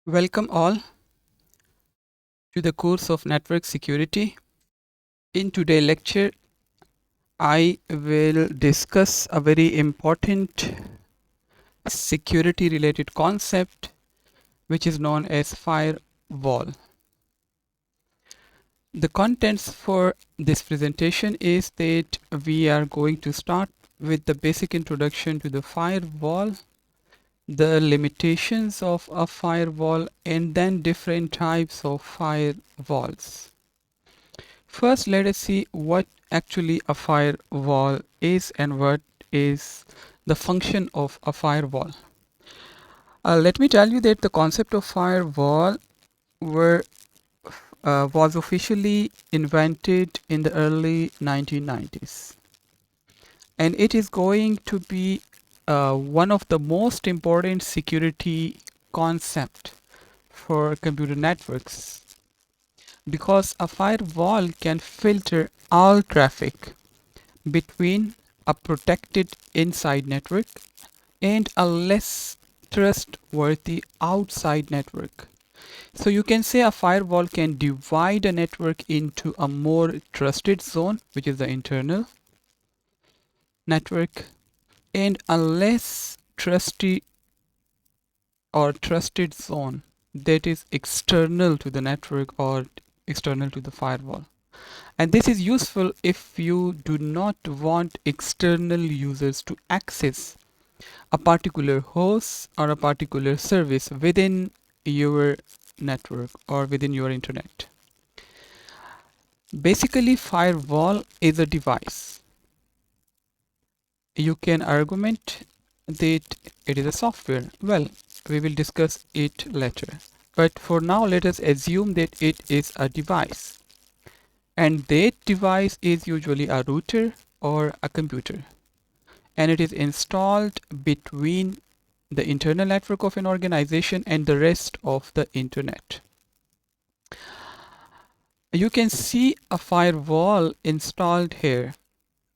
Welcome all to the course of network security. In today's lecture, I will discuss a very important security related concept which is known as firewall. The contents for this presentation is that we are going to start with the basic introduction to the firewall, the limitations of a firewall, and then different types of firewalls. First, let us see what actually a firewall is and what is the function of a firewall. Let me tell you that the concept of firewall was officially invented in the early 1990s, and it is going to be one of the most important security concept for computer networks, because a firewall can filter all traffic between a protected inside network and a less trustworthy outside network. So you can say a firewall can divide a network into a more trusted zone, which is the internal network, and a less trusty or trusted zone that is external to the network or external to the firewall. And this is useful if you do not want external users to access a particular host or a particular service within your network or within your internet. Basically, firewall is a device. You can argument that it is a software. Well, we will discuss it later. But for now, let us assume that it is a device. And that device is usually a router or a computer. And it is installed between the internal network of an organization and the rest of the internet. You can see a firewall installed here.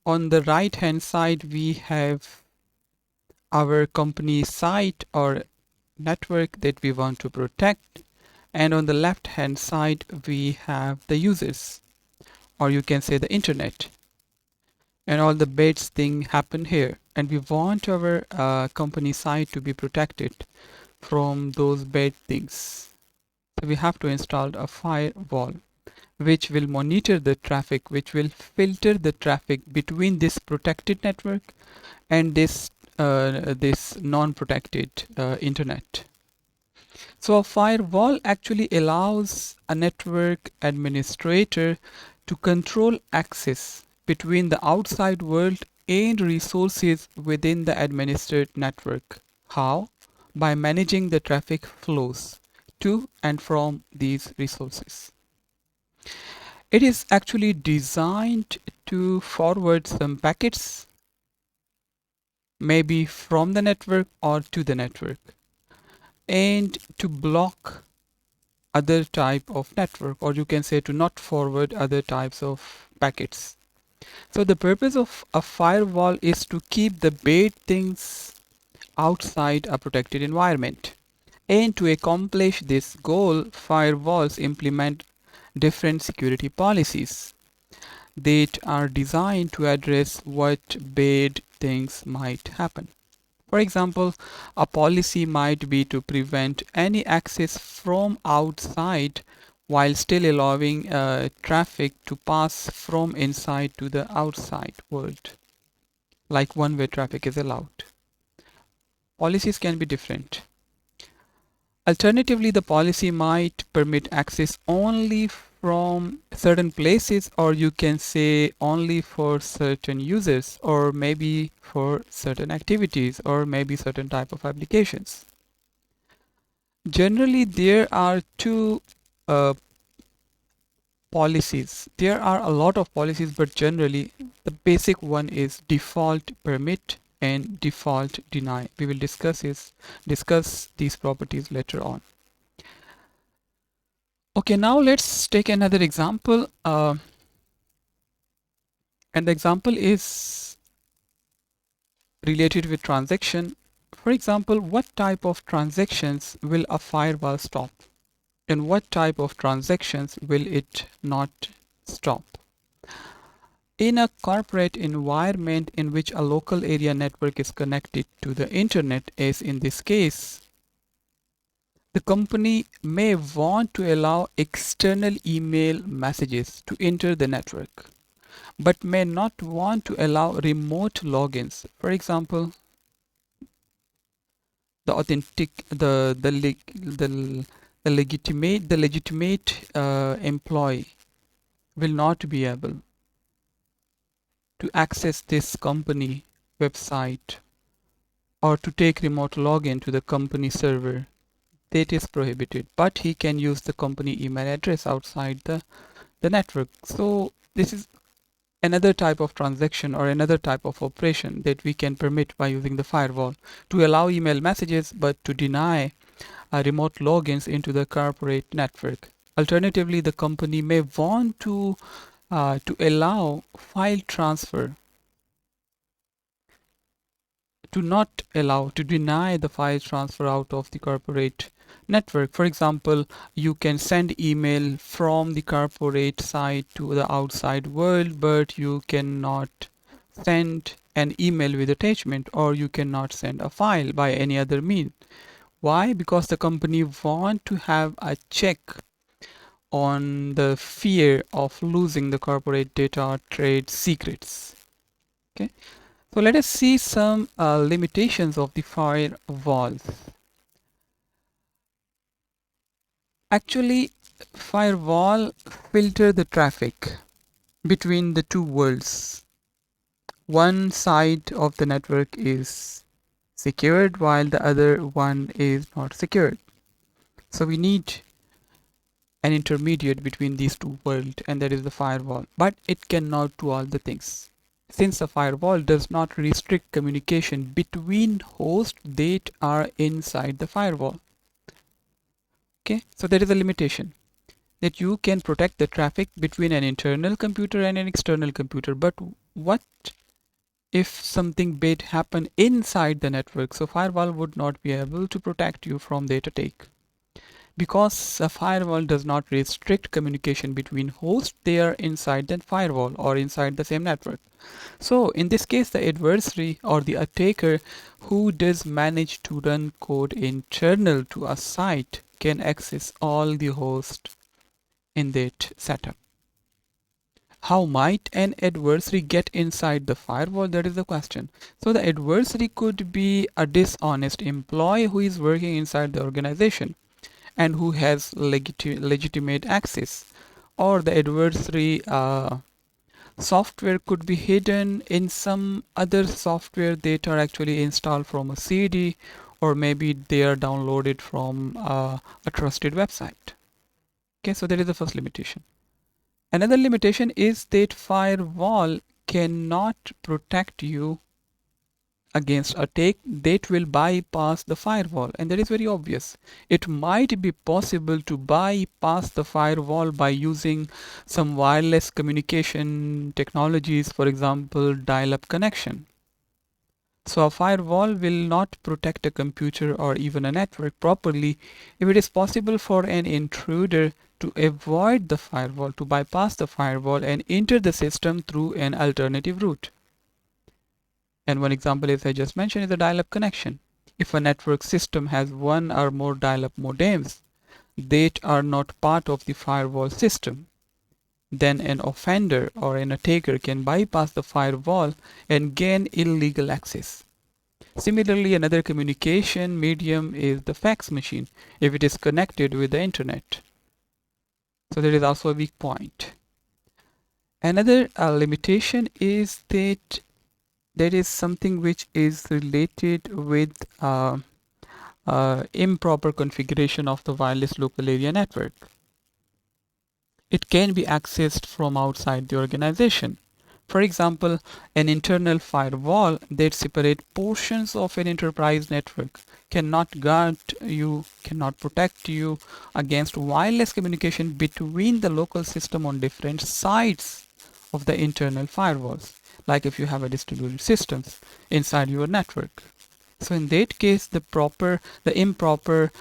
On the right hand side, we have our company site or network that we want to protect. And on the left hand side, we have the users, or you can say the internet. And all the bad things happen here. And we want our company site to be protected from those bad things. So we have to install a firewall which will monitor the traffic, which will filter the traffic between this protected network and this non-protected internet. So a firewall actually allows a network administrator to control access between the outside world and resources within the administered network. How? By managing the traffic flows to and from these resources. It is actually designed to forward some packets, maybe from the network or to the network, and to block other type of network, or you can say to not forward other types of packets. So the purpose of a firewall is to keep the bad things outside a protected environment. And to accomplish this goal, firewalls implement different security policies that are designed to address what bad things might happen. For example, a policy might be to prevent any access from outside while still allowing traffic to pass from inside to the outside world, like one-way traffic is allowed. Policies can be different. Alternatively, the policy might permit access only from certain places, or you can say only for certain users, or maybe for certain activities, or maybe certain type of applications. Generally, there are two policies. There are a lot of policies, but generally the basic one is default permit and default deny. We will discuss these properties later on. Okay, now let's take another example. And the example is related with transaction For example, what type of transactions will a firewall stop? And what type of transactions will it not stop? In a corporate environment in which a local area network is connected to the internet, as in this case, the company may want to allow external email messages to enter the network, but may not want to allow remote logins. For example, the authentic, the legitimate employee will not be able to access this company website or to take remote login to the company server. That is prohibited, but he can use the company email address outside the network. So this is another type of transaction or another type of operation that we can permit by using the firewall to allow email messages but to deny remote logins into the corporate network. Alternatively, the company may want to allow file transfer, to deny the file transfer out of the corporate network. For example, you can send email from the corporate side to the outside world, but you cannot send an email with attachment, or you cannot send a file by any other means. Why? Because the company want to have a check on the fear of losing the corporate data or trade secrets. Okay, so let us see some limitations of the firewalls. Actually, firewall filter the traffic between the two worlds. One side of the network is secured while the other one is not secured. So we need an intermediate between these two worlds, and that is the firewall. But it cannot do all the things, since the firewall does not restrict communication between hosts that are inside the firewall. Okay, so there is a limitation that you can protect the traffic between an internal computer and an external computer. But what if something bad happen inside the network? So firewall would not be able to protect you from that attack, because a firewall does not restrict communication between hosts they are inside the firewall or inside the same network. So in this case, the adversary or the attacker who does manage to run code internal to a site can access all the hosts in that setup. How might an adversary get inside the firewall? That is the question. So the adversary could be a dishonest employee who is working inside the organization and who has legitimate access, or the adversary software could be hidden in some other software that are actually installed from a CD, or maybe they are downloaded from a trusted website. Okay, so that is the first limitation. Another limitation is that firewall cannot protect you against attack that will bypass the firewall, and that is very obvious. It might be possible to bypass the firewall by using some wireless communication technologies, for example dial-up connection. So a firewall will not protect a computer or even a network properly if it is possible for an intruder to avoid the firewall, to bypass the firewall and enter the system through an alternative route. And one example, as I just mentioned, is a dial-up connection. If a network system has one or more dial-up modems that are not part of the firewall system, then an offender or an attacker can bypass the firewall and gain illegal access. Similarly, another communication medium is the fax machine if it is connected with the internet. So there is also a weak point. Another limitation is that there is something which is related with improper configuration of the wireless local area network. It can be accessed from outside the organization. For example, an internal firewall that separates portions of an enterprise network cannot guard you, cannot protect you against wireless communication between the local system on different sides of the internal firewalls, like if you have a distributed systems inside your network. So in that case, the improper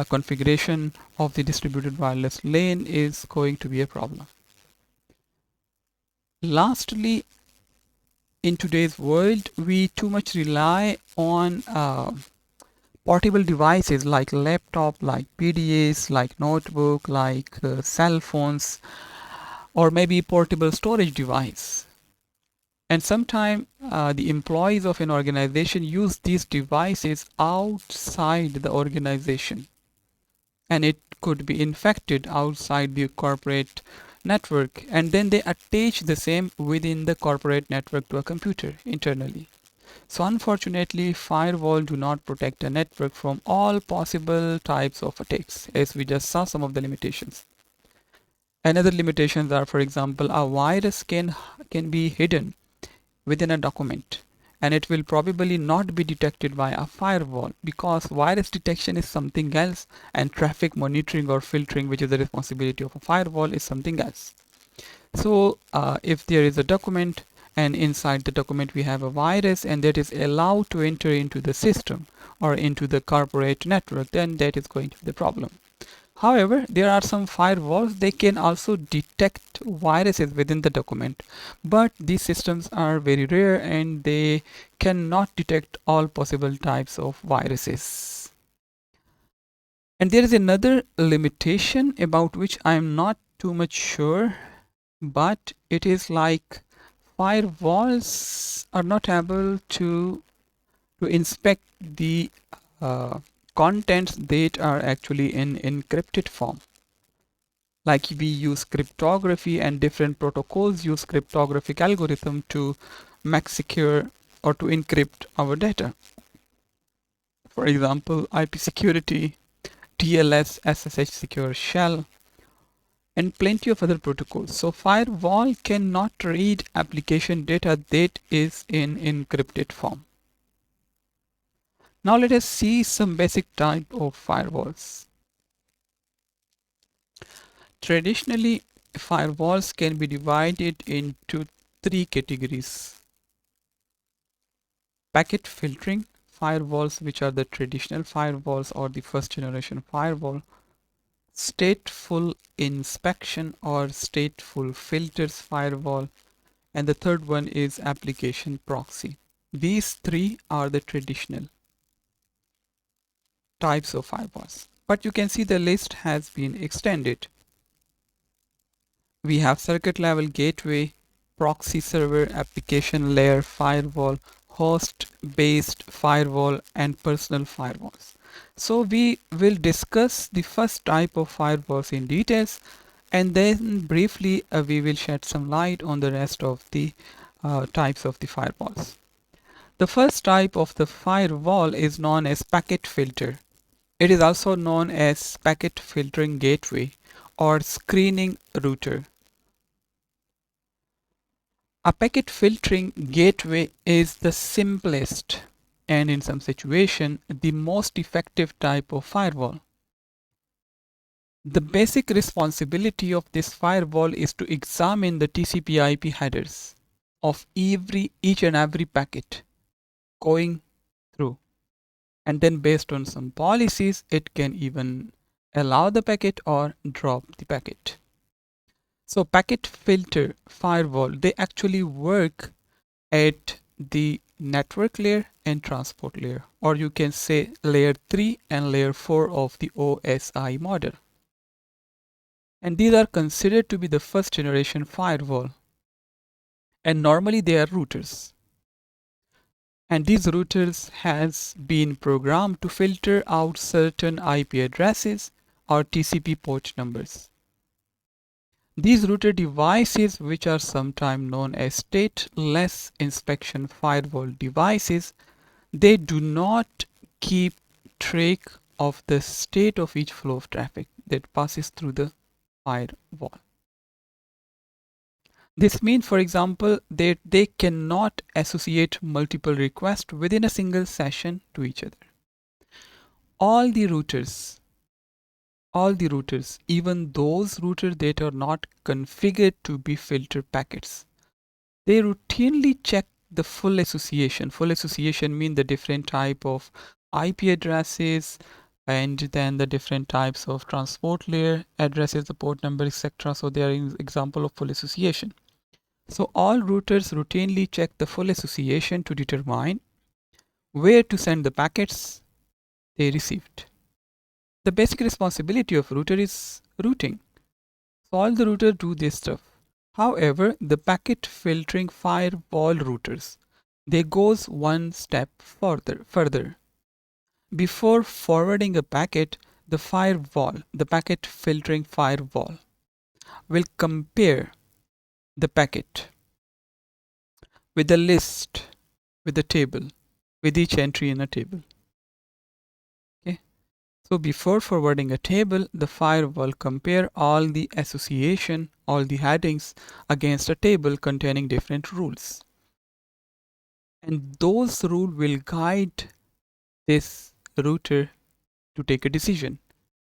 configuration of the distributed wireless LAN is going to be a problem. Lastly, in today's world, we too much rely on portable devices like laptop, like PDAs, like notebook, like cell phones, or maybe portable storage device. And sometimes the employees of an organization use these devices outside the organization, and it could be infected outside the corporate network, and then they attach the same within the corporate network to a computer internally. So unfortunately, firewall do not protect a network from all possible types of attacks, as we just saw some of the limitations. Another limitations are, for example, a virus can be hidden within a document, and it will probably not be detected by a firewall, because virus detection is something else and traffic monitoring or filtering, which is the responsibility of a firewall, is something else. So if there is a document and inside the document we have a virus and that is allowed to enter into the system or into the corporate network, then that is going to be the problem. However, there are some firewalls, they can also detect viruses within the document, but these systems are very rare and they cannot detect all possible types of viruses. And there is another limitation about which I am not too much sure, but it is like firewalls are not able to inspect the contents that are actually in encrypted form. Like we use cryptography, and different protocols use cryptographic algorithm to make secure or to encrypt our data. For example, IP security, TLS, SSH secure shell, and plenty of other protocols. So firewall cannot read application data that is in encrypted form. Now let us see some basic type of firewalls. Traditionally, firewalls can be divided into three categories. Packet filtering firewalls, which are the traditional firewalls or the first generation firewall. Stateful inspection or stateful filters firewall. And the third one is application proxy. These three are the traditional types of firewalls. But you can see the list has been extended. We have circuit level gateway, proxy server, application layer firewall, host based firewall, and personal firewalls. So we will discuss the first type of firewalls in details, and then briefly we will shed some light on the rest of the types of the firewalls. The first type of the firewall is known as packet filter. It is also known as packet filtering gateway or screening router. A packet filtering gateway is the simplest and in some situation the most effective type of firewall. The basic responsibility of this firewall is to examine the TCP/IP headers of each and every packet going through, and then based on some policies it can even allow the packet or drop the packet. So packet filter firewall, they actually work at the network layer and transport layer, or you can say layer 3 and layer 4 of the OSI model. And these are considered to be the first generation firewall. And normally they are routers. And these routers has been programmed to filter out certain IP addresses or TCP port numbers. These router devices, which are sometimes known as stateless inspection firewall devices, they do not keep track of the state of each flow of traffic that passes through the firewall. This means, for example, that they cannot associate multiple requests within a single session to each other. All the routers, even those routers that are not configured to be filter packets, they routinely check the full association. Full association mean the different type of IP addresses and then the different types of transport layer addresses, the port number, etc. So they are an example of full association. So all routers routinely check the full association to determine where to send the packets they received. The basic responsibility of router is routing. So all the routers do this stuff. However, the packet filtering firewall routers, they goes one step further. Before forwarding a packet, the packet filtering firewall, will compare the packet with a list, with a table, with each entry in a table. Okay. So before forwarding a table, the firewall compare all the association, all the headings against a table containing different rules. And those rules will guide this router to take a decision.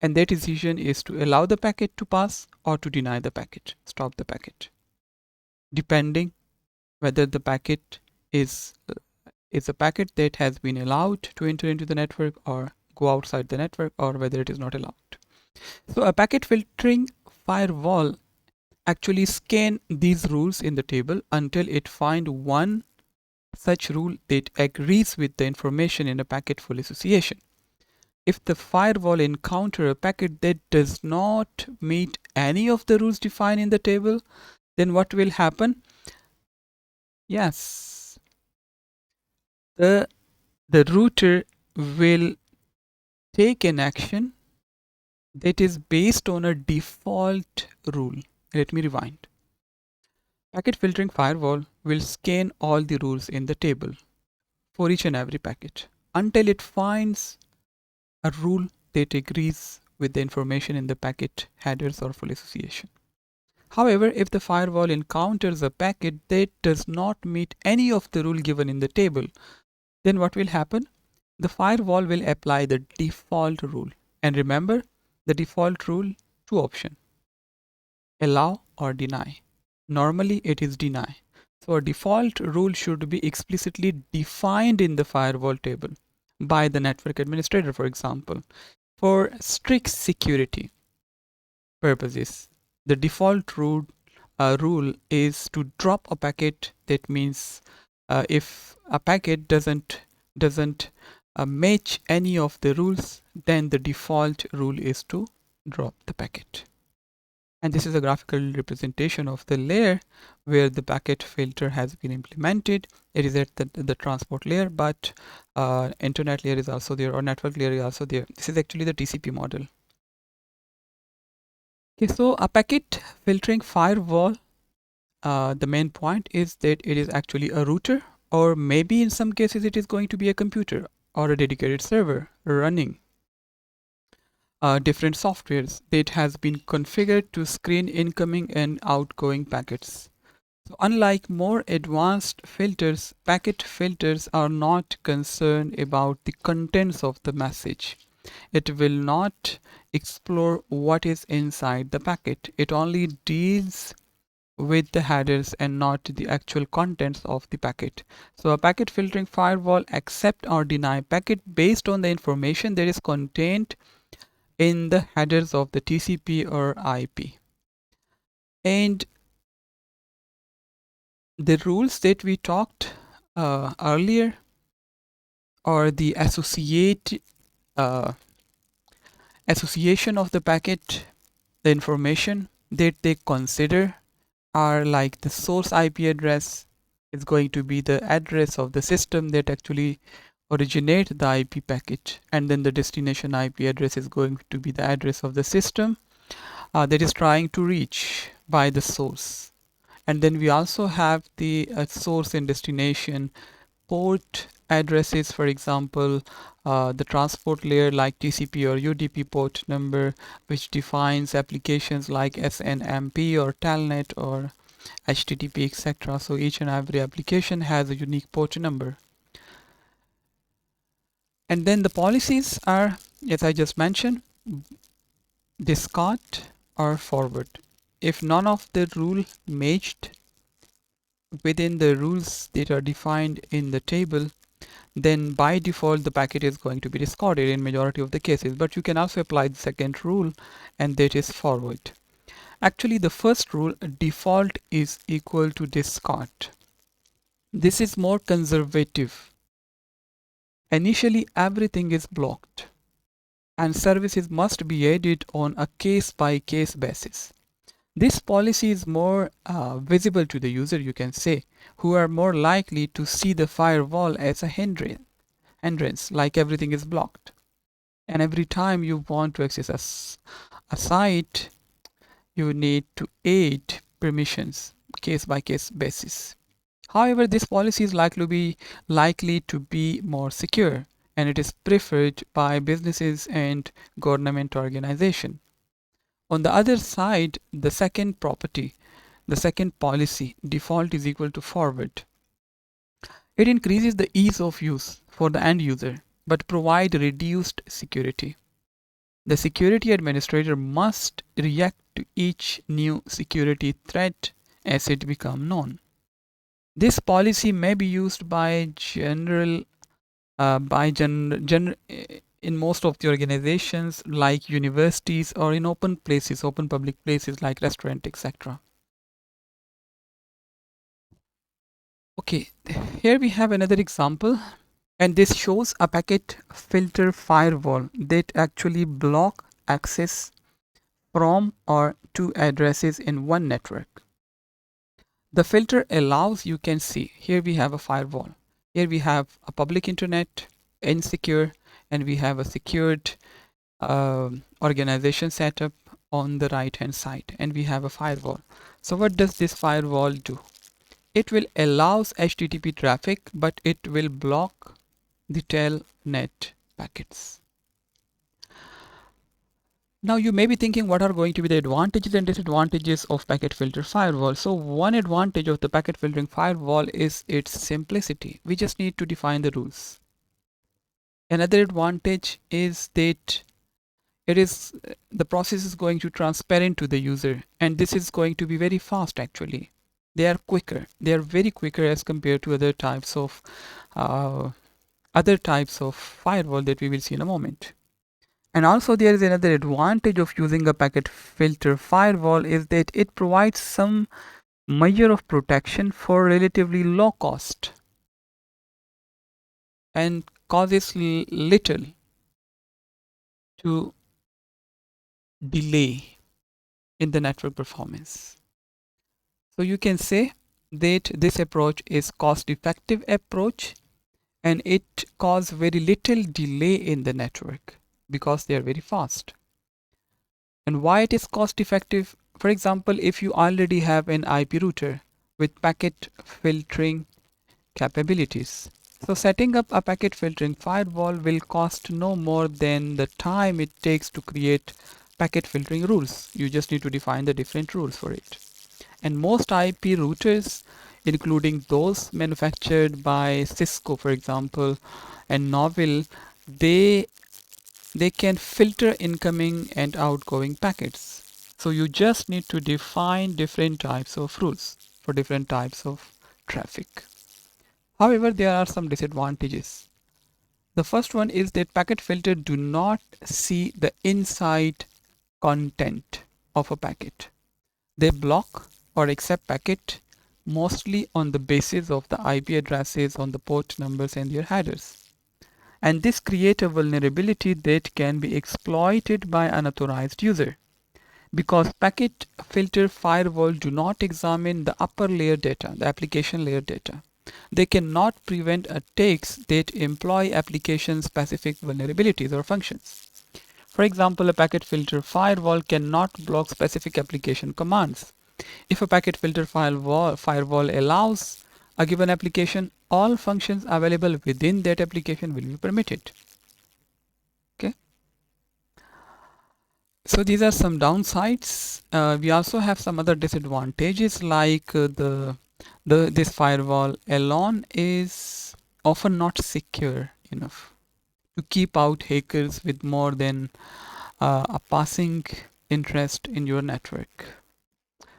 And that decision is to allow the packet to pass or to deny the packet, stop the packet, depending whether the packet is a packet that has been allowed to enter into the network or go outside the network, or whether it is not allowed. So a packet filtering firewall actually scan these rules in the table until it find one such rule that agrees with the information in a packet full association. If the firewall encounter a packet that does not meet any of the rules defined in the table, then what will happen? Yes, the router will take an action that is based on a default rule. Let me rewind. Packet filtering firewall will scan all the rules in the table for each and every packet until it finds a rule that agrees with the information in the packet headers or full association. However, if the firewall encounters a packet that does not meet any of the rule given in the table, then what will happen? The firewall will apply the default rule. And remember, the default rule, two options: allow or deny. Normally it is deny. So a default rule should be explicitly defined in the firewall table by the network administrator, for example. For strict security purposes, the default rule is to drop a packet. That means if a packet doesn't match any of the rules, then the default rule is to drop the packet. And this is a graphical representation of the layer where the packet filter has been implemented. It is at the transport layer, but internet layer is also there, or network layer is also there. This is actually the TCP model. Okay, so a packet filtering firewall, the main point is that it is actually a router, or maybe in some cases it is going to be a computer or a dedicated server running different softwares that has been configured to screen incoming and outgoing packets. So unlike more advanced filters, packet filters are not concerned about the contents of the message. It will not explore what is inside the packet. It only deals with the headers and not the actual contents of the packet. So a packet filtering firewall accept or deny packet based on the information that is contained in the headers of the TCP or IP. And the rules that we talked earlier, or the association of the packet, the information that they consider are like the source IP address is going to be the address of the system that actually originate the IP packet, and then the destination IP address is going to be the address of the system that is trying to reach by the source. And then we also have the source and destination port addresses, for example, the transport layer like TCP or UDP port number, which defines applications like SNMP or Telnet or HTTP, etc. So each and every application has a unique port number. And then the policies are, as I just mentioned, discard or forward. If none of the rule matched within the rules that are defined in the table, then by default the packet is going to be discarded in majority of the cases. But you can also apply the second rule, and that is forward. Actually, the first rule, default is equal to discard. This is more conservative. Initially, everything is blocked, and services must be added on a case-by-case basis. This policy is more visible to the user, you can say, who are more likely to see the firewall as a hindrance, like everything is blocked. And every time you want to access a site, you need to add permissions case-by-case basis. However, this policy is likely to be more secure, and it is preferred by businesses and government organizations. On the other side, the second property, the second policy, default is equal to forward. It increases the ease of use for the end user, but provide reduced security. The security administrator must react to each new security threat as it becomes known. This policy may be used by in most of the organizations like universities, or in open places, open public places like restaurant, etc. Okay, here we have another example, and this shows a packet filter firewall that actually block access from or to addresses in one network. The filter allows, you can see here we have a firewall. Here we have a public internet, insecure, and we have a secured organization setup on the right hand side, and we have a firewall. So what does this firewall do? It will allows HTTP traffic, but it will block the telnet packets. Now you may be thinking, what are going to be the advantages and disadvantages of packet filter firewall? So one advantage of the packet filtering firewall is its simplicity. We just need to define the rules. Another advantage is that the process is going to transparent to the user, and this is going to be very fast. Actually, they are quicker. They are very quicker as compared to other types of firewall that we will see in a moment. And also there is another advantage of using a packet filter firewall is that it provides some measure of protection for relatively low cost and causes little to delay in the network performance. So you can say that this approach is cost-effective approach, and it causes very little delay in the network because they are very fast. And why it is cost-effective? For example, if you already have an IP router with packet filtering capabilities, so setting up a packet filtering firewall will cost no more than the time it takes to create packet filtering rules. You just need to define the different rules for it. And most IP routers, including those manufactured by Cisco, for example, and Novell, they can filter incoming and outgoing packets. So you just need to define different types of rules for different types of traffic. However, there are some disadvantages. The first one is that packet filters do not see the inside content of a packet. They block or accept packet mostly on the basis of the IP addresses on the port numbers and their headers. And this creates a vulnerability that can be exploited by unauthorized user, because packet filter firewall do not examine the upper layer data, the application layer data. They cannot prevent attacks that employ application specific vulnerabilities or functions. For example, a packet filter firewall cannot block specific application commands. If a packet filter firewall allows a given application, all functions available within that application will be permitted. Okay. So these are some downsides. We also have some other disadvantages, like this firewall alone is often not secure enough to keep out hackers with more than a passing interest in your network.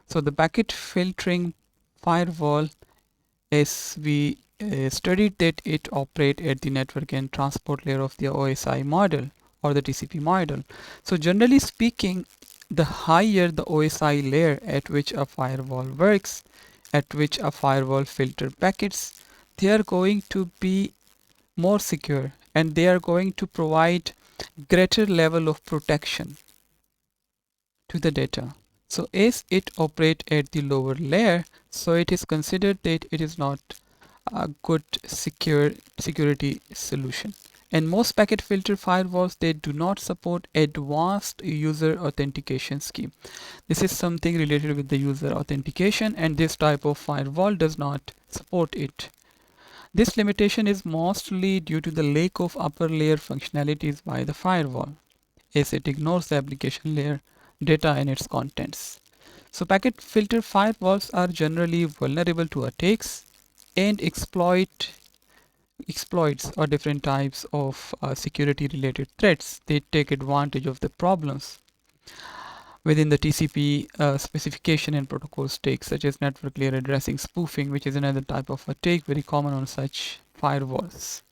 So the packet filtering firewall as we studied that it operates at the network and transport layer of the OSI model or the TCP model. So generally speaking, the higher the OSI layer at which a firewall works, at which a firewall filter packets, they are going to be more secure and they are going to provide greater level of protection to the data. So as it operates at the lower layer, so it is considered that it is not a good security solution. And most packet filter firewalls, they do not support advanced user authentication scheme. This is something related with the user authentication, and this type of firewall does not support it. This limitation is mostly due to the lack of upper layer functionalities by the firewall, as it ignores the application layer data and its contents. So packet filter firewalls are generally vulnerable to attacks and exploits or different types of security related threats. They take advantage of the problems within the TCP specification and protocol stacks, such as network layer addressing spoofing, which is another type of attack very common on such firewalls.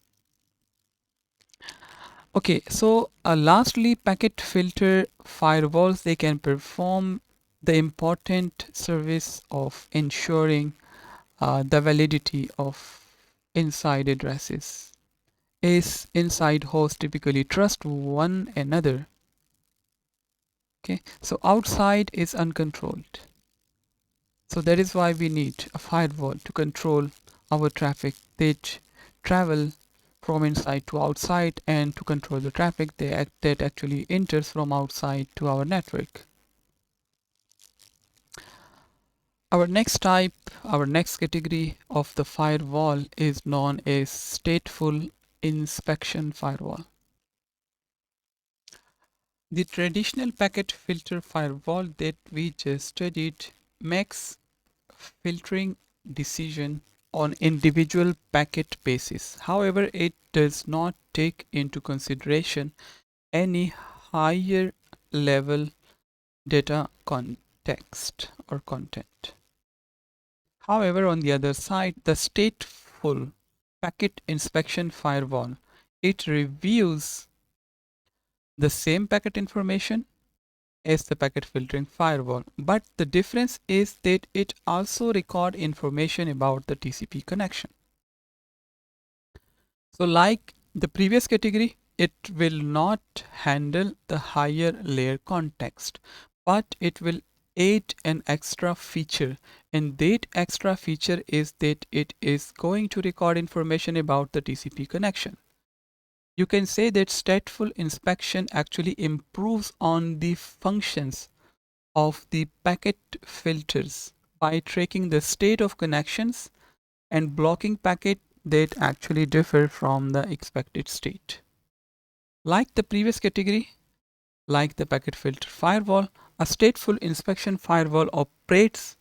Okay, so lastly, packet filter firewalls, they can perform the important service of ensuring the validity of inside addresses. As inside hosts typically trust one another. Okay, so outside is uncontrolled. So that is why we need a firewall to control our traffic that travel from inside to outside, and to control the traffic that actually enters from outside to our network. Our next category of the firewall is known as stateful inspection firewall. The traditional packet filter firewall that we just studied makes filtering decision on individual packet basis. However, it does not take into consideration any higher level data context or content. However, on the other side, the stateful packet inspection firewall, it reviews the same packet information as the packet filtering firewall, but the difference is that it also records information about the TCP connection. So like the previous category, it will not handle the higher layer context, but it will add an extra feature, and that extra feature is that it is going to record information about the TCP connection. You can say that stateful inspection actually improves on the functions of the packet filters by tracking the state of connections and blocking packet that actually differ from the expected state. Like the previous category, like the packet filter firewall, a stateful inspection firewall operates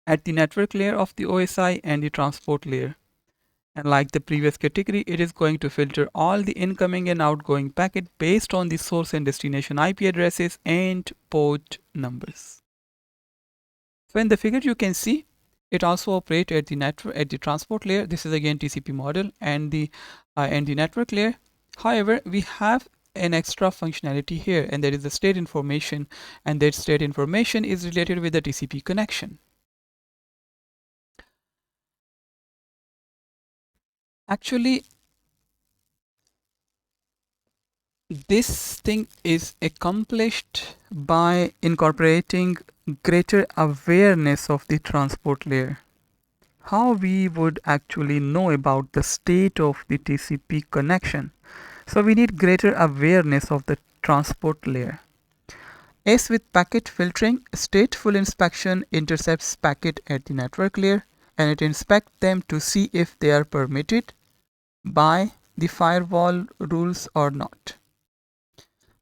at the network layer of the OSI and the transport layer. And like the previous category, it is going to filter all the incoming and outgoing packet based on the source and destination IP addresses and port numbers. So in the figure you can see it also operates at the network at the transport layer. This is again TCP model and the network layer. However, we have an extra functionality here, and that is the state information, and that state information is related with the TCP connection. Actually, this thing is accomplished by incorporating greater awareness of the transport layer. How we would actually know about the state of the TCP connection? So we need greater awareness of the transport layer. As with packet filtering, stateful inspection intercepts packet at the network layer, and it inspects them to see if they are permitted by the firewall rules or not.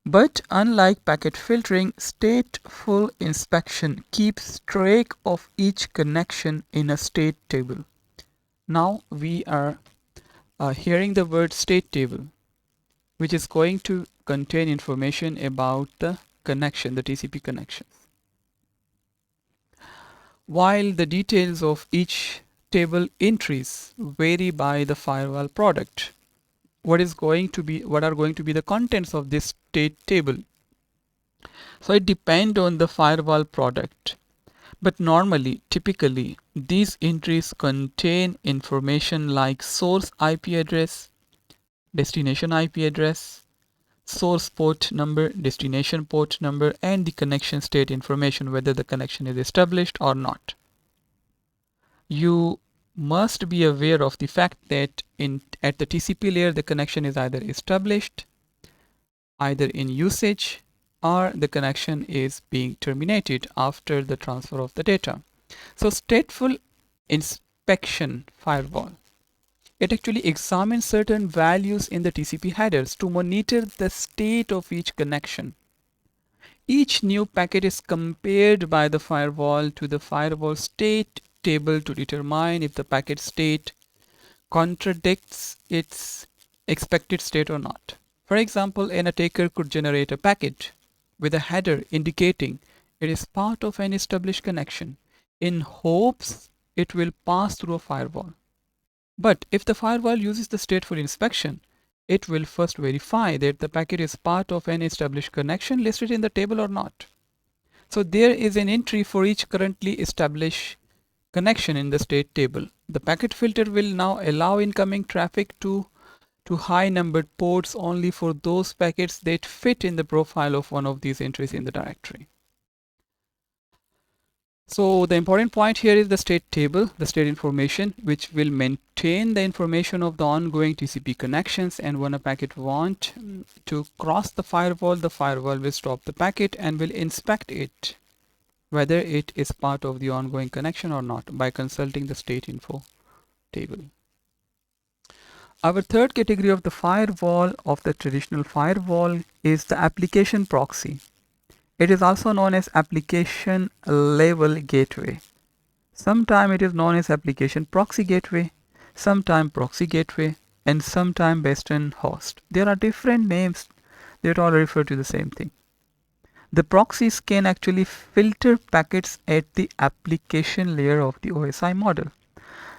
But unlike packet filtering, stateful inspection keeps track of each connection in a state table. Now we are hearing the word state table, which is going to contain information about the connection, the TCP connection. While the details of each table entries vary by the firewall product. What are going to be the contents of this state table? So it depends on the firewall product. But normally, typically, these entries contain information like source IP address, destination IP address, source port number, destination port number, and the connection state information, whether the connection is established or not. You must be aware of the fact that at the TCP layer, the connection is either established, either in usage, or the connection is being terminated after the transfer of the data. So stateful inspection firewall, it actually examines certain values in the TCP headers to monitor the state of each connection. Each new packet is compared by the firewall to the firewall state table to determine if the packet state contradicts its expected state or not. For example, an attacker could generate a packet with a header indicating it is part of an established connection in hopes it will pass through a firewall. But if the firewall uses the stateful inspection, it will first verify that the packet is part of an established connection listed in the table or not. So there is an entry for each currently established connection in the state table. The packet filter will now allow incoming traffic to high numbered ports only for those packets that fit in the profile of one of these entries in the directory. So the important point here is the state table, the state information, which will maintain the information of the ongoing TCP connections, and when a packet wants to cross the firewall will stop the packet and will inspect it, whether it is part of the ongoing connection or not, by consulting the state info table. Our third category of the firewall, of the traditional firewall, is the application proxy. It is also known as application level gateway. Sometimes it is known as application proxy gateway, sometimes proxy gateway, and sometimes based on host. There are different names that all refer to the same thing. The proxies can actually filter packets at the application layer of the OSI model.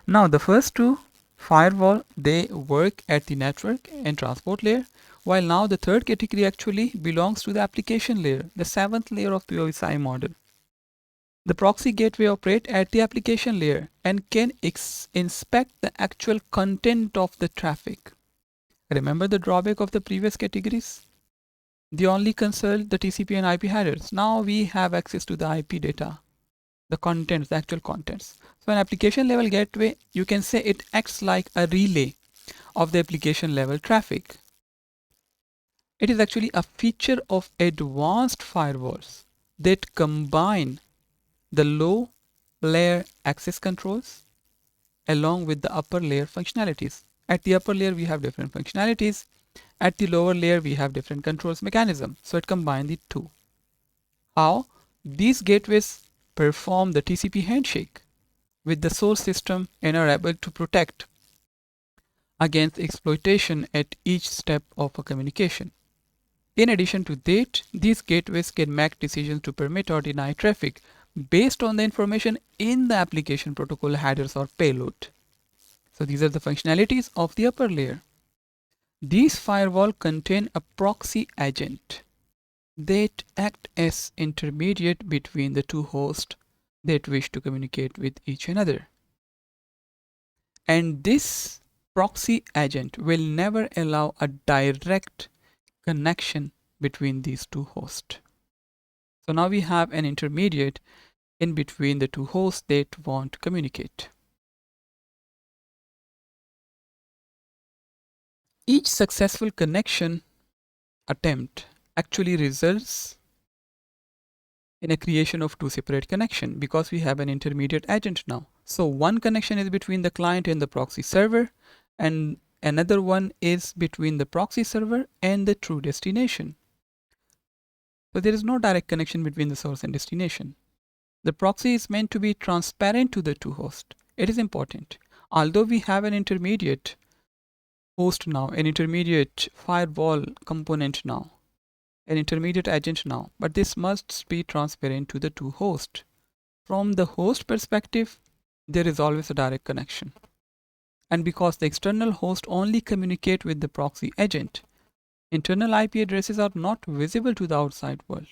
Now the first two, firewall, they work at the network and transport layer, while now the third category actually belongs to the application layer, the seventh layer of the OSI model. The proxy gateway operates at the application layer and can inspect the actual content of the traffic. Remember the drawback of the previous categories? They only consult the TCP and IP headers. Now we have access to the IP data, the contents, the actual contents. So an application level gateway, you can say it acts like a relay of the application level traffic. It is actually a feature of advanced firewalls that combine the low layer access controls along with the upper layer functionalities. At the upper layer we have different functionalities. At the lower layer we have different controls mechanism. So it combines the two. How? These gateways perform the TCP handshake with the source system and are able to protect against exploitation at each step of a communication. In addition to that, these gateways can make decisions to permit or deny traffic based on the information in the application protocol headers or payload. So these are the functionalities of the upper layer. These firewalls contain a proxy agent that act as intermediate between the two hosts that wish to communicate with each another. And this proxy agent will never allow a direct connection between these two hosts. So now we have an intermediate in between the two hosts that want to communicate. Each successful connection attempt actually results in a creation of two separate connections because we have an intermediate agent now. So one connection is between the client and the proxy server, and another one is between the proxy server and the true destination. So there is no direct connection between the source and destination. The proxy is meant to be transparent to the two hosts. It is important. Although we have an intermediate host now, an intermediate firewall component now, an intermediate agent now, but this must be transparent to the two hosts. From the host perspective, there is always a direct connection. And because the external host only communicate with the proxy agent, internal IP addresses are not visible to the outside world.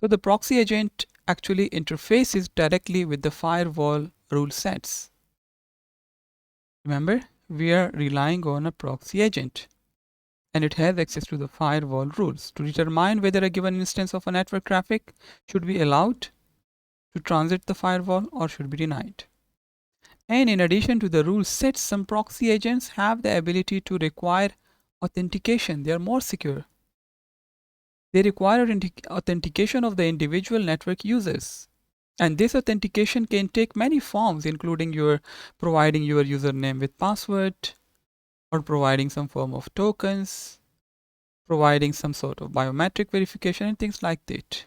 So the proxy agent actually interfaces directly with the firewall rule sets. Remember, we are relying on a proxy agent, and it has access to the firewall rules to determine whether a given instance of a network traffic should be allowed to transit the firewall or should be denied. And in addition to the rule sets, some proxy agents have the ability to require authentication. They are more secure. They require authentication of the individual network users. And this authentication can take many forms, including your providing your username with password, or providing some form of tokens, providing some sort of biometric verification and things like that.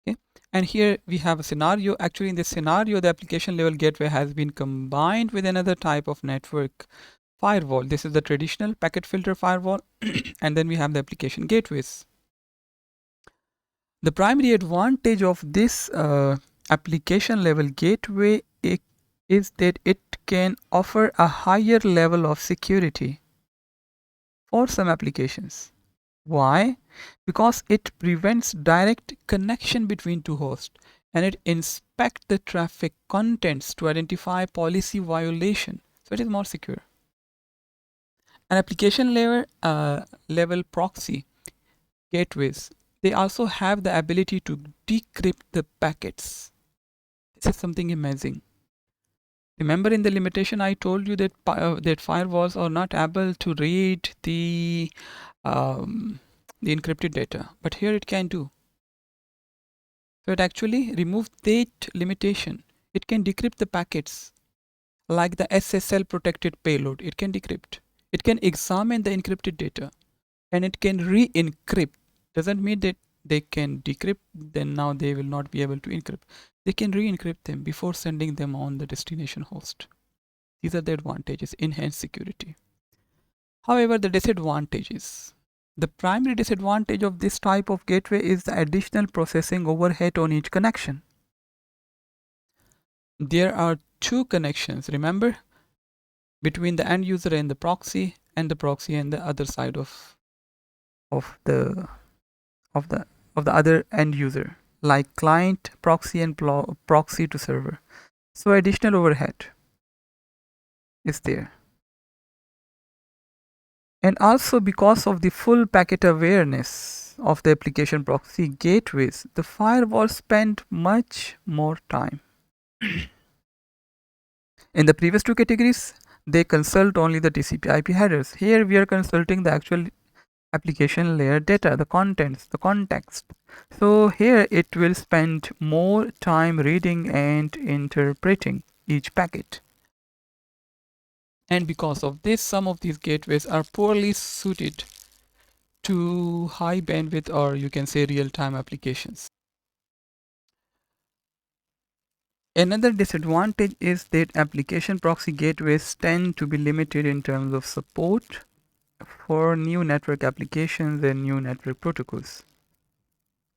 Okay. And here we have a scenario. Actually, in this scenario, the application level gateway has been combined with another type of network firewall. This is the traditional packet filter firewall. And then we have the application gateways. The primary advantage of this application level gateway is that it can offer a higher level of security for some applications. Why? Because it prevents direct connection between two hosts, and it inspects the traffic contents to identify policy violation. So it is more secure. An application level proxy gateways, they also have the ability to decrypt the packets. This is something amazing. Remember, in the limitation I told you that that firewalls are not able to read the encrypted data, but here it can do. So it actually removed that limitation. It can decrypt the packets like the SSL protected payload. It can decrypt. It can examine the encrypted data, and it can re-encrypt. Doesn't mean that they can decrypt, then now they will not be able to encrypt. They can re-encrypt them before sending them on the destination host. These are the advantages, enhanced security. However, the disadvantages. The primary disadvantage of this type of gateway is the additional processing overhead on each connection. There are two connections, remember, between the end user and the proxy and the other side of the other end user, like client, proxy, and proxy to server. So additional overhead is there. And also, because of the full packet awareness of the application proxy gateways, the firewall spend much more time. In the previous two categories, they consult only the TCP IP headers. Here we are consulting the actual application layer data, the contents, the context. So here it will spend more time reading and interpreting each packet. And because of this, some of these gateways are poorly suited to high bandwidth, or you can say real-time applications. Another disadvantage is that application proxy gateways tend to be limited in terms of support for new network applications and new network protocols.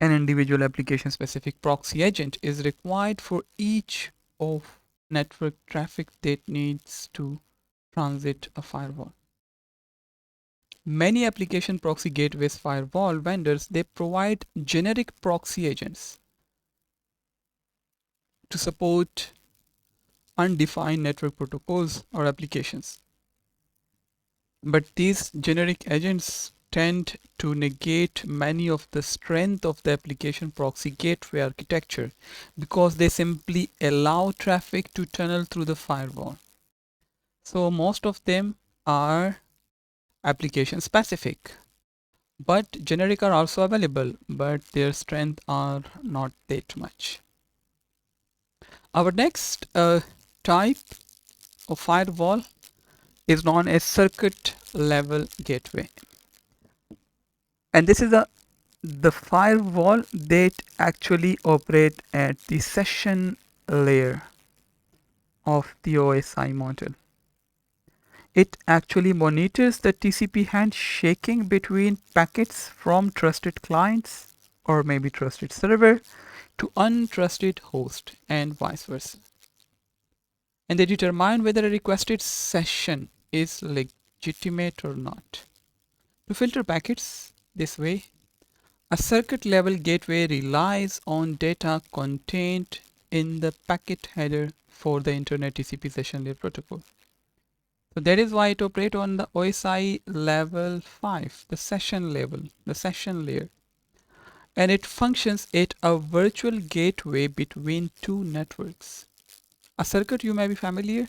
An individual application specific proxy agent is required for each of network traffic that needs to transit a firewall. Many application proxy gateways firewall vendors, they provide generic proxy agents to support undefined network protocols or applications. But these generic agents tend to negate many of the strength of the application proxy gateway architecture because they simply allow traffic to tunnel through the firewall. So most of them are application specific, but generic are also available, but their strength are not that much. Our next type of firewall is known as circuit level gateway, and this is the firewall that actually operate at the session layer of the OSI model. It actually monitors the TCP handshaking between packets from trusted clients or maybe trusted server to untrusted host and vice versa. and they determine whether a requested session is legitimate or not. To filter packets this way, a circuit level gateway relies on data contained in the packet header for the Internet TCP session layer protocol. So that is why it operates on the OSI level 5, the session level, the session layer. And it functions as a virtual gateway between two networks. A circuit, you may be familiar,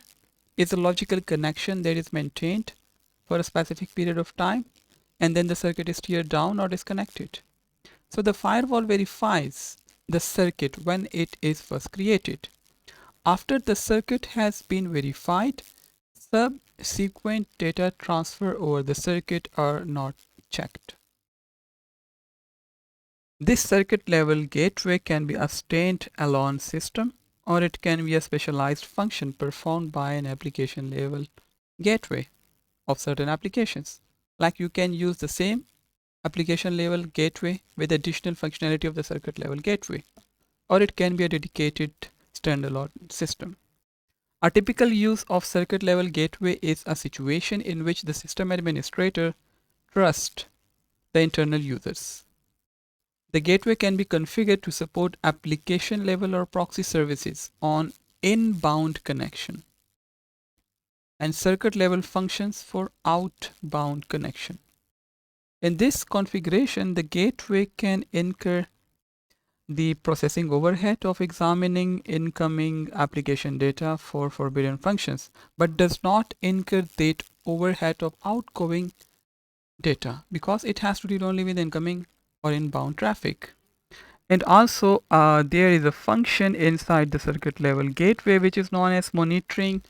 is a logical connection that is maintained for a specific period of time, and then the circuit is teared down or disconnected. So the firewall verifies the circuit when it is first created. After the circuit has been verified, subsequent data transfer over the circuit are not checked. This circuit level gateway can be a stand-alone system, or it can be a specialized function performed by an application level gateway of certain applications. Like you can use the same application level gateway with additional functionality of the circuit level gateway, or it can be a dedicated standalone system. A typical use of circuit level gateway is a situation in which the system administrator trusts the internal users. The gateway can be configured to support application level or proxy services on inbound connection, and circuit level functions for outbound connection. In this configuration, the gateway can incur the processing overhead of examining incoming application data for forbidden functions, but does not incur that overhead of outgoing data because it has to deal only with incoming or inbound traffic. And also there is a function inside the circuit level gateway which is known as monitoring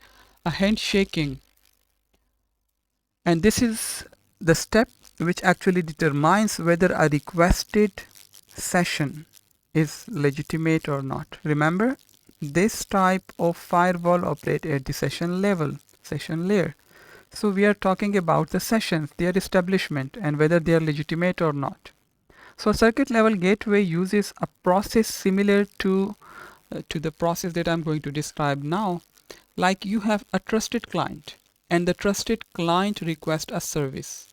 a handshaking, and this is the step which actually determines whether a requested session is legitimate or not. Remember, this type of firewall operates at the session level, session layer. So we are talking about the sessions, their establishment, and whether they are legitimate or not. So a circuit level gateway uses a process similar to the process that I'm going to describe now. Like you have a trusted client, and the trusted client requests a service,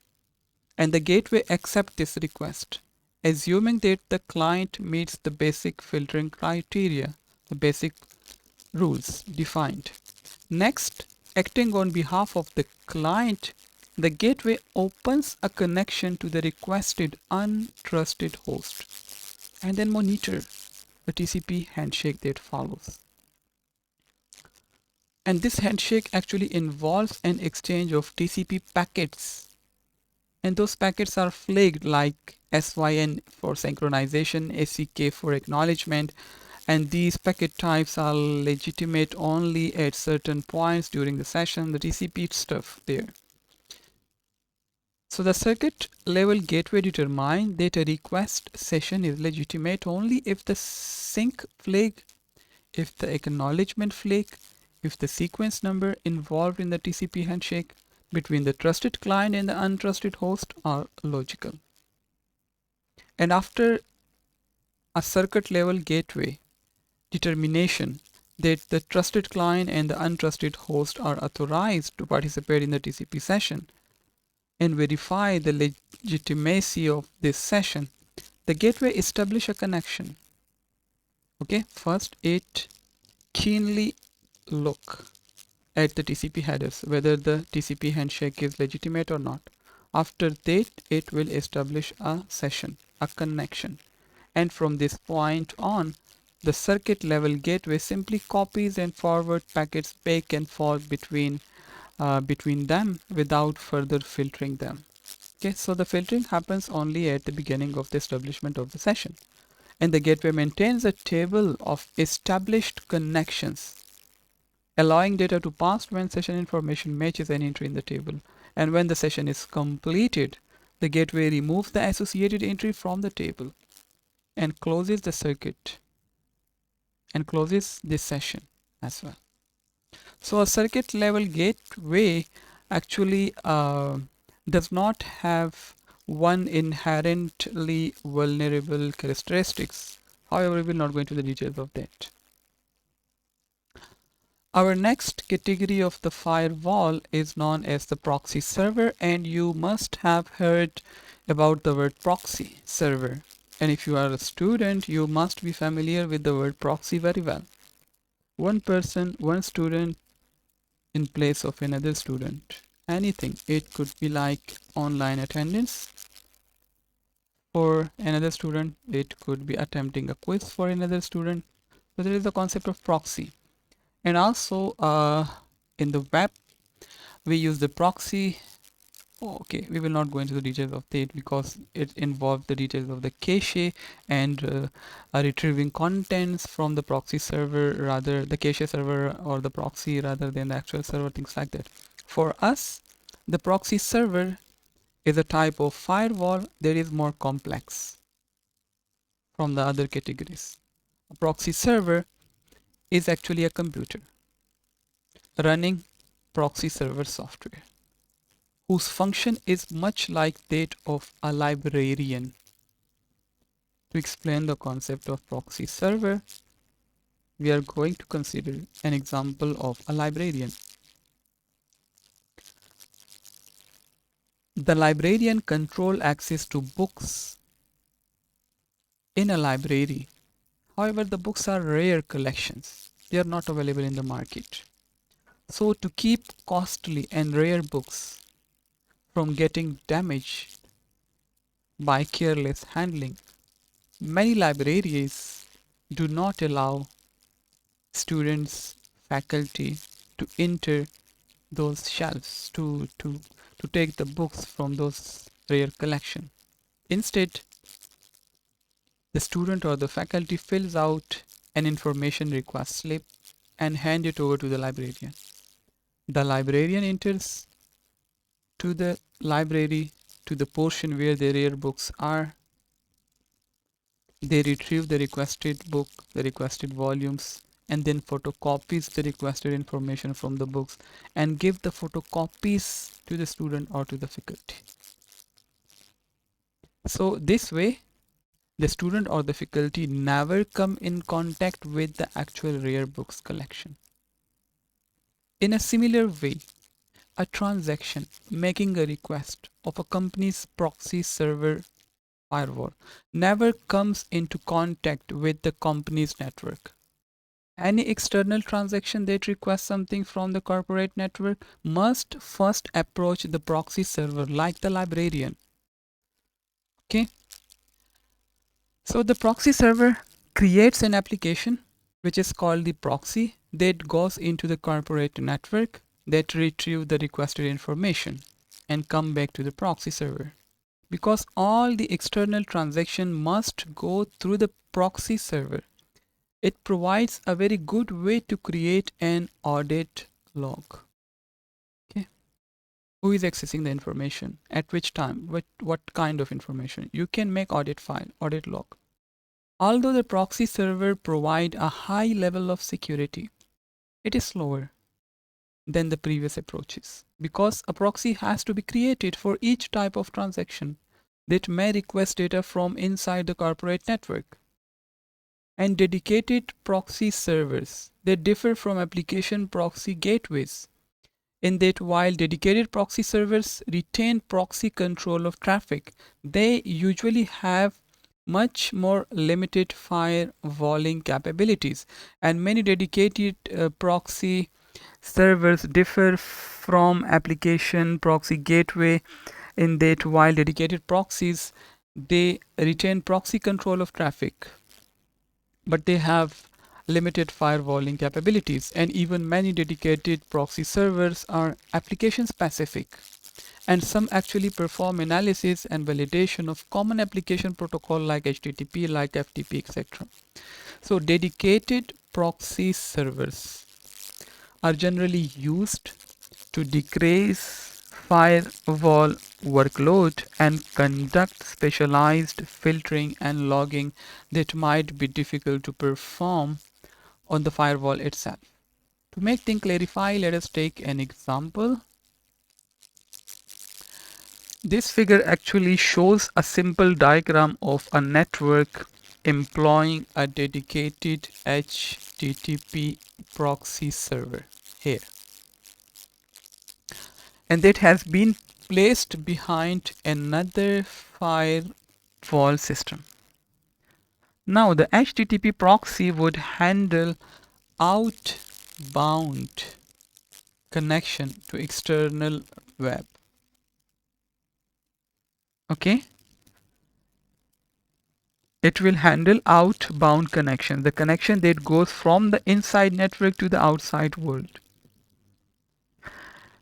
and the gateway accepts this request, assuming that the client meets the basic filtering criteria, the basic rules defined. Next, acting on behalf of the client, the gateway opens a connection to the requested untrusted host and then monitor the TCP handshake that follows. And this handshake actually involves an exchange of TCP packets, and those packets are flagged like SYN for synchronization, ACK for acknowledgement, and these packet types are legitimate only at certain points during the session, the TCP stuff there. So the circuit level gateway determines that a request session is legitimate only if the sync flag, if the acknowledgement flag, if the sequence number involved in the TCP handshake between the trusted client and the untrusted host are logical. And after a circuit level gateway determination that the trusted client and the untrusted host are authorized to participate in the TCP session and verify the legitimacy of this session, the gateway establishes a connection. Okay, first it keenly look at the TCP headers, whether the TCP handshake is legitimate or not. After that, it will establish a session, a connection. And from this point on, the circuit level gateway simply copies and forwards packets back and forth between them without further filtering them. Okay, so the filtering happens only at the beginning of the establishment of the session. And the gateway maintains a table of established connections, allowing data to pass when session information matches an entry in the table. And when the session is completed, the gateway removes the associated entry from the table and closes the circuit and closes this session as well. So a circuit level gateway actually does not have one inherently vulnerable characteristics. However, we will not go into the details of that. Our next category of the firewall is known as the proxy server, and you must have heard about the word proxy server. And if you are a student, you must be familiar with the word proxy very well. One person, one student in place of another student. Anything. It could be like online attendance for another student. It could be attempting a quiz for another student. So there is the concept of proxy. And also in the web, we use the proxy. Okay, we will not go into the details of that because it involves the details of the cache and retrieving contents from the proxy server, rather the cache server or the proxy rather than the actual server, things like that. For us, the proxy server is a type of firewall that is more complex from the other categories. A proxy server is actually a computer running proxy server software, whose function is much like that of a librarian. To explain the concept of proxy server, we are going to consider an example of a librarian. The librarian controls access to books in a library. However, the books are rare collections. They are not available in the market. So to keep costly and rare books from getting damaged by careless handling, many libraries do not allow students, faculty to enter those shelves to take the books from those rare collection. Instead, the student or the faculty fills out an information request slip and hand it over to the librarian. The librarian enters to the library to the portion where the rare books are. They retrieve the requested book, the requested volumes, and then photocopies the requested information from the books and give the photocopies to the student or to the faculty. So this way, the student or the faculty never come in contact with the actual rare books collection. In a similar way, a transaction making a request of a company's proxy server firewall never comes into contact with the company's network. Any external transaction that requests something from the corporate network must first approach the proxy server like the librarian. Okay. So the proxy server creates an application which is called the proxy that goes into the corporate network that retrieve the requested information and come back to the proxy server. Because all the external transaction must go through the proxy server, it provides a very good way to create an audit log. Okay. Who is accessing the information? At which time? What kind of information? You can make audit file, audit log. Although the proxy server provide a high level of security, it is slower than the previous approaches because a proxy has to be created for each type of transaction that may request data from inside the corporate network. And dedicated proxy servers, they differ from application proxy gateways in that while dedicated proxy servers retain proxy control of traffic, they usually have much more limited firewalling capabilities, and many dedicated proxy servers differ from application proxy gateway in that while dedicated proxies, they retain proxy control of traffic, but they have limited firewalling capabilities, and even many dedicated proxy servers are application specific, and some actually perform analysis and validation of common application protocol like HTTP, like FTP, etc. So dedicated proxy servers are generally used to decrease firewall workload and conduct specialized filtering and logging that might be difficult to perform on the firewall itself. To make things clarify, let us take an example. This figure actually shows a simple diagram of a network employing a dedicated HTTP proxy server here, and that has been placed behind another firewall system. Now the HTTP proxy would handle outbound connection to external web. Okay, it will handle outbound connection, the connection that goes from the inside network to the outside world.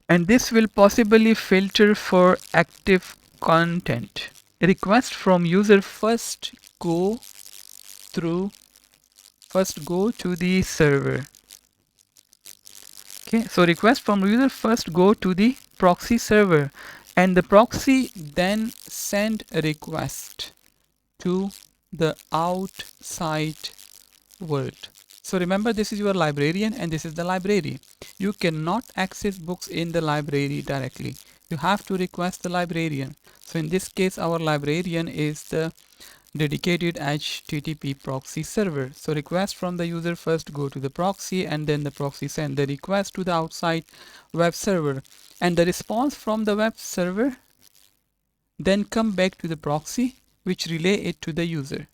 And this will possibly filter for active content. Request from user first go to the server. Okay, so request from user first go to the proxy server, and the proxy then send a request to the outside world. So remember, this is your librarian and this is the library. You cannot access books in the library directly. You have to request the librarian. So in this case, our librarian is the dedicated HTTP proxy server. So request from the user first go to the proxy, and then the proxy send the request to the outside web server, and the response from the web server then come back to the proxy, which relay it to the user.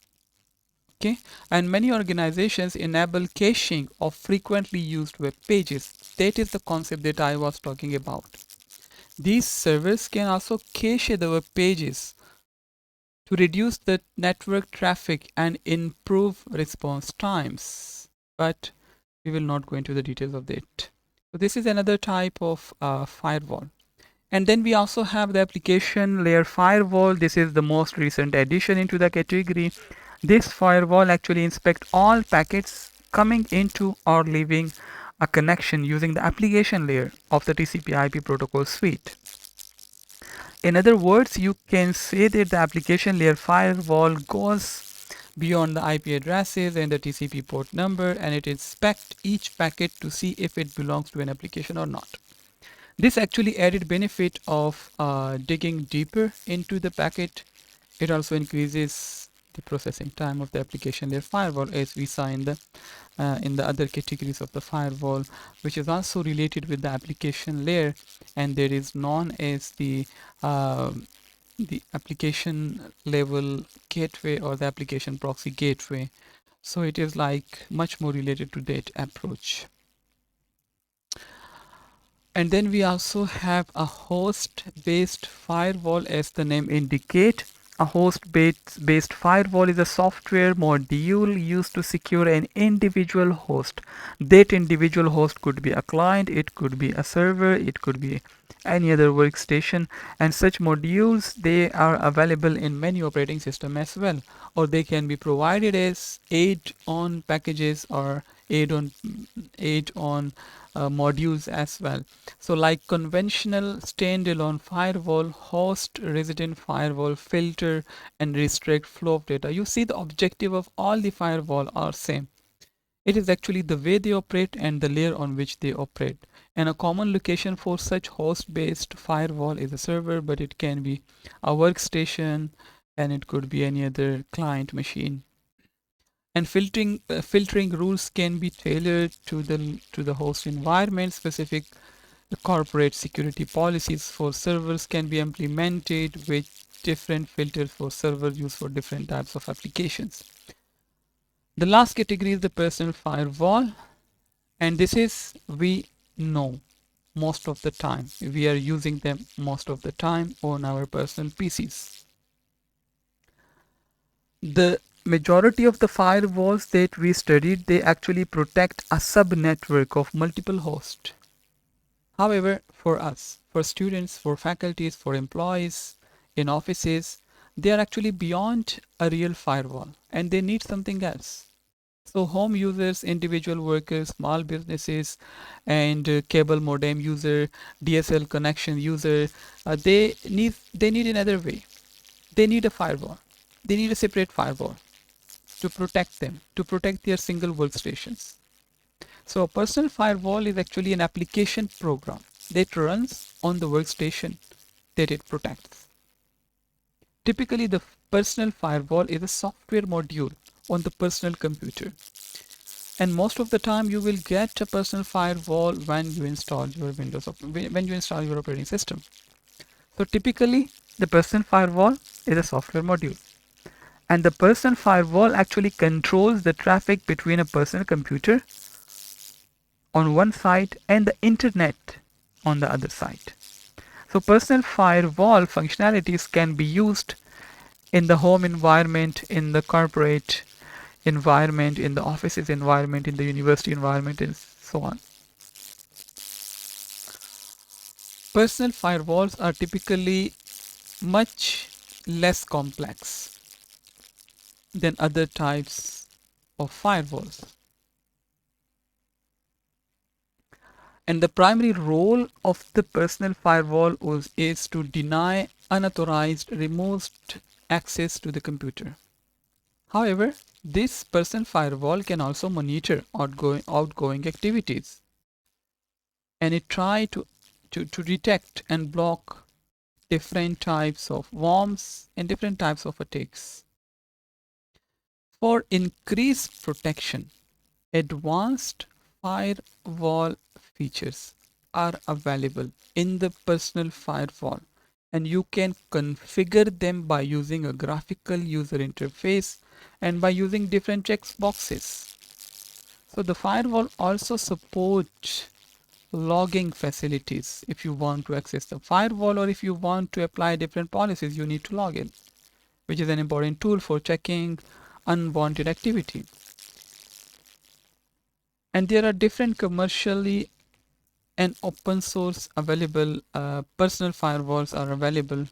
Okay, and many organizations enable caching of frequently used web pages. That is the concept that I was talking about. These servers can also cache the web pages to reduce the network traffic and improve response times, but we will not go into the details of that. So this is another type of firewall. And then we also have the application layer firewall. This is the most recent addition into the category. This firewall actually inspects all packets coming into or leaving a connection using the application layer of the TCP/IP protocol suite. In other words, you can say that the application layer firewall goes beyond the IP addresses and the TCP port number, and it inspects each packet to see if it belongs to an application or not. This actually added benefit of digging deeper into the packet. It also increases the processing time of the application layer firewall, as we saw in the other categories of the firewall, which is also related with the application layer, and there is known as the application level gateway or the application proxy gateway. So it is like much more related to that approach. And then we also have a host-based firewall, as the name indicates. A host-based firewall is a software module used to secure an individual host. That individual host could be a client, it could be a server, it could be any other workstation, and such modules, they are available in many operating systems as well, or they can be provided as add-on packages or add-on modules as well. So like conventional standalone firewall, host resident firewall, filter and restrict flow of data. You see, the objective of all the firewall are same. It is actually the way they operate and the layer on which they operate. And a common location for such host-based firewall is a server, but it can be a workstation and it could be any other client machine. And filtering rules can be tailored to the host environment. Specific corporate security policies for servers can be implemented with different filters for servers used for different types of applications. The last category is the personal firewall, and this is, we know most of the time, we are using them most of the time on our personal PCs. The majority of the firewalls that we studied, they actually protect a subnetwork of multiple hosts. However, for us, for students, for faculties, for employees in offices, they are actually beyond a real firewall and they need something else. So home users, individual workers, small businesses, and cable modem user, DSL connection user, they need another way. They need a firewall. They need a separate firewall to protect them, to protect their single workstations. So a personal firewall is actually an application program that runs on the workstation that it protects. Typically, the personal firewall is a software module on the personal computer. And most of the time you will get a personal firewall when you install your when you install your operating system. So typically the personal firewall is a software module, and the personal firewall actually controls the traffic between a personal computer on one side and the internet on the other side. So personal firewall functionalities can be used in the home environment, in the corporate environment, in the offices environment, in the university environment, and so on. Personal firewalls are typically much less complex than other types of firewalls. And the primary role of the personal firewall is to deny unauthorized remote access to the computer. However, this personal firewall can also monitor outgoing activities, and it try to detect and block different types of worms and different types of attacks. For increased protection, advanced firewall features are available in the personal firewall, and you can configure them by using a graphical user interface and by using different checkboxes. So the firewall also supports logging facilities. If you want to access the firewall or if you want to apply different policies, you need to log in, which is an important tool for checking unwanted activity. And there are different commercially and open source available personal firewalls are available,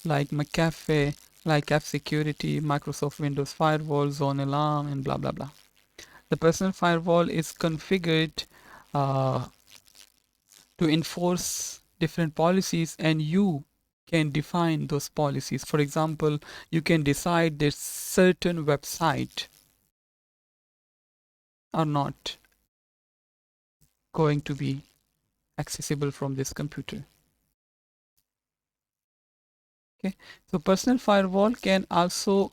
like McAfee, like F-Security, Microsoft Windows Firewall, Zone Alarm, and blah blah blah. The personal firewall is configured to enforce different policies, and you can define those policies. For example, you can decide that certain websites are not going to be accessible from this computer. Okay, so personal firewall can also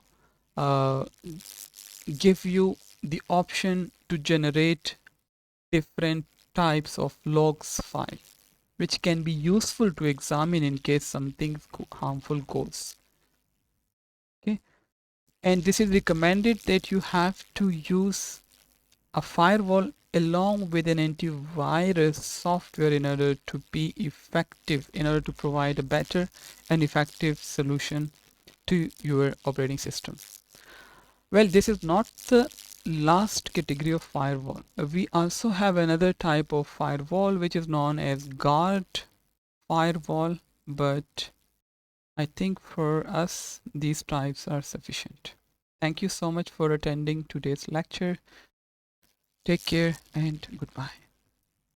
give you the option to generate different types of logs file, which can be useful to examine in case something harmful goes. Okay, and this is recommended that you have to use a firewall along with an antivirus software in order to be effective, in order to provide a better and effective solution to your operating system. Well, this is not the last category of firewall. We also have another type of firewall which is known as guard firewall, but I think for us these types are sufficient. Thank you so much for attending today's lecture. Take care and goodbye.